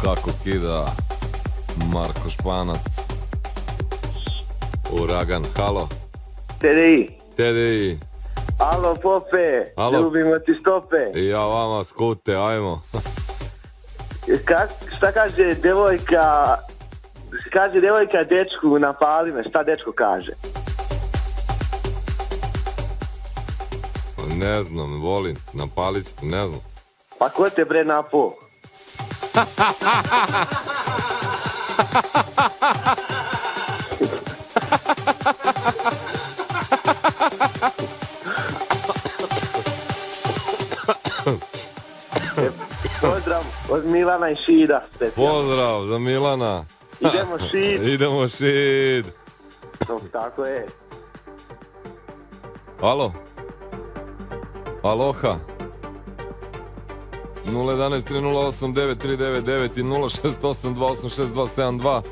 kako kida Marko Španac. Uragan, halo. TDI. Alo Pope, Alo. ljubimo ti stope. I ja vama skute, ajmo. Šta kaže devojka, dečku napali me, šta dečko kaže? Ne znam, volim, napalit ćete, ne znam. Pa ko te bre napo? Pozdrav od Milana i Šida. Pozdrav za Milana. Idemo Šid. Idemo Šid. Tako je. Alo. Aloha. 011 308 9399 i 068 286 272.